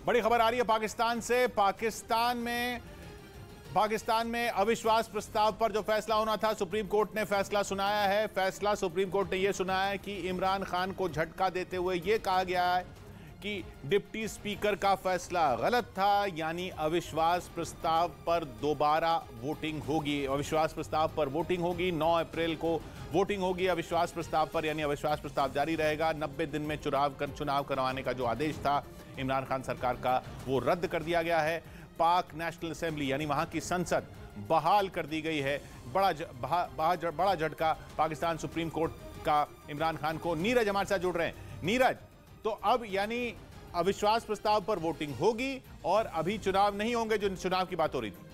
बड़ी खबर आ रही है पाकिस्तान से। पाकिस्तान में अविश्वास प्रस्ताव पर जो फैसला होना था, सुप्रीम कोर्ट ने फैसला सुनाया है। फैसला सुप्रीम कोर्ट ने यह सुनाया है कि इमरान खान को झटका देते हुए यह कहा गया है कि डिप्टी स्पीकर का फैसला गलत था, यानी अविश्वास प्रस्ताव पर दोबारा वोटिंग होगी। अविश्वास प्रस्ताव पर वोटिंग होगी, 9 अप्रैल को वोटिंग होगी अविश्वास प्रस्ताव पर, यानी अविश्वास प्रस्ताव जारी रहेगा। 90 दिन में चुनाव करवाने का जो आदेश था इमरान खान सरकार का, वो रद्द कर दिया गया है। पाक नेशनल असेंबली यानी वहां की संसद बहाल कर दी गई है। बड़ा झटका पाकिस्तान सुप्रीम कोर्ट का इमरान खान को। नीरज हमारे साथ जुड़ रहे हैं। नीरज, तो अब यानी अविश्वास प्रस्ताव पर वोटिंग होगी और अभी चुनाव नहीं होंगे, जो चुनाव की बात हो रही थी।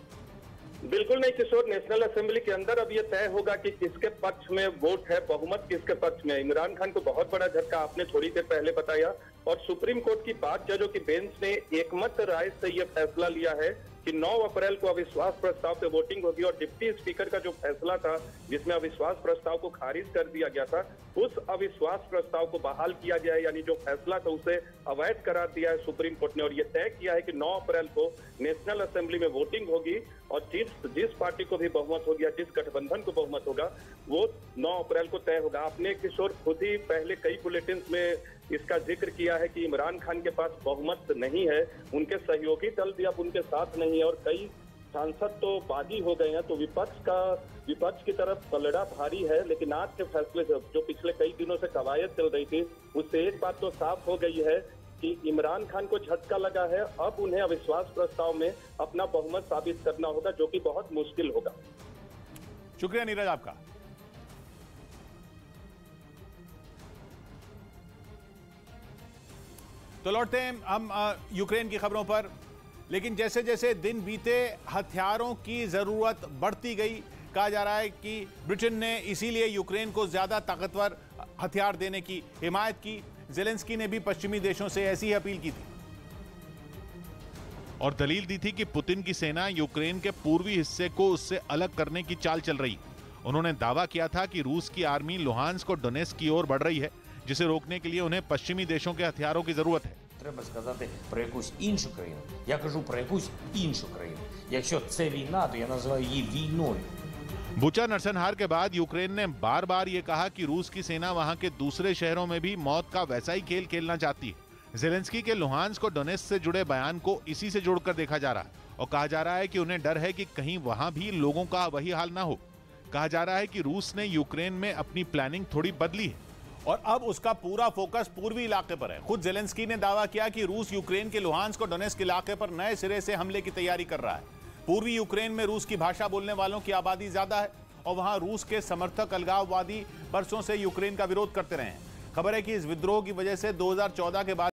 बिल्कुल नहीं किशोर, नेशनल असेंबली के अंदर अब यह तय होगा कि किसके पक्ष में वोट है, बहुमत किसके पक्ष में। इमरान खान को बहुत बड़ा झटका आपने थोड़ी देर पहले बताया, और सुप्रीम कोर्ट की 5 जजों की बेंच ने एकमत राय से यह फैसला लिया है कि 9 अप्रैल को अविश्वास प्रस्ताव पे वोटिंग होगी, और डिप्टी स्पीकर का जो फैसला था जिसमें अविश्वास प्रस्ताव को खारिज कर दिया गया था, उस अविश्वास प्रस्ताव को बहाल किया गया है, यानी जो फैसला था उसे अवैध करार दिया है सुप्रीम कोर्ट ने। और यह तय किया है कि 9 अप्रैल को नेशनल असेंबली में वोटिंग होगी, और जिस पार्टी को भी बहुमत होगी या जिस गठबंधन को बहुमत होगा वो 9 अप्रैल को तय होगा। आपने किशोर खुद ही पहले कई बुलेटिन में इसका जिक्र किया है कि इमरान खान के पास बहुमत नहीं है, उनके सहयोगी दल भी अब उनके साथ नहीं है, और कई सांसद तो बागी हो गए हैं। तो विपक्ष की तरफ पलड़ा भारी है। लेकिन आज के फैसले से, जो पिछले कई दिनों से कवायद चल रही थी, उससे एक बात तो साफ हो गई है कि इमरान खान को झटका लगा है। अब उन्हें अविश्वास प्रस्ताव में अपना बहुमत साबित करना होगा, जो कि बहुत मुश्किल होगा। शुक्रिया नीरज आपका। तो लौटते हैं हम यूक्रेन की खबरों पर। लेकिन जैसे जैसे दिन बीते हथियारों की जरूरत बढ़ती गई। कहा जा रहा है कि ब्रिटेन ने इसीलिए यूक्रेन को ज्यादा ताकतवर हथियार देने की हिमायत की। ज़ेलेंस्की ने भी पश्चिमी देशों से ऐसी ही अपील की थी और दलील दी थी कि पुतिन की सेना यूक्रेन के पूर्वी हिस्से को उससे अलग करने की चाल चल रही। उन्होंने दावा किया था कि रूस की आर्मी लुहांस्क और डोनेत्स्क की ओर बढ़ रही है, जिसे रोकने के लिए उन्हें पश्चिमी देशों के हथियारों की जरूरत है। Треба сказати про якусь іншу країну. Я кажу про якусь іншу країну. Якщо це війна, то я називаю її війною. बुचा नरसंहार के बाद यूक्रेन ने बार बार ये कहा कि रूस की सेना वहां के दूसरे शहरों में भी मौत का वैसा ही खेल खेलना चाहती है। ज़ेलेंस्की के लुहांस्क और डोनेत्स्क से जुड़े बयान को इसी से जोड़कर देखा जा रहा है और कहा जा रहा है कि उन्हें डर है कि कहीं वहां भी लोगों का वही हाल ना हो। कहा जा रहा है कि रूस ने यूक्रेन में अपनी प्लानिंग थोड़ी बदली है और अब उसका पूरा फोकस पूर्वी इलाके पर है। खुद ज़ेलेंस्की ने दावा किया कि रूस यूक्रेन के लुहांस्क और डोनेत्स्क इलाके पर नए सिरे से हमले की तैयारी कर रहा है। पूर्वी यूक्रेन में रूस की भाषा बोलने वालों की आबादी ज्यादा है और वहां रूस के समर्थक अलगाववादी बरसों से यूक्रेन का विरोध करते रहे हैं। खबर है कि इस विद्रोह की वजह से 2014 के बाद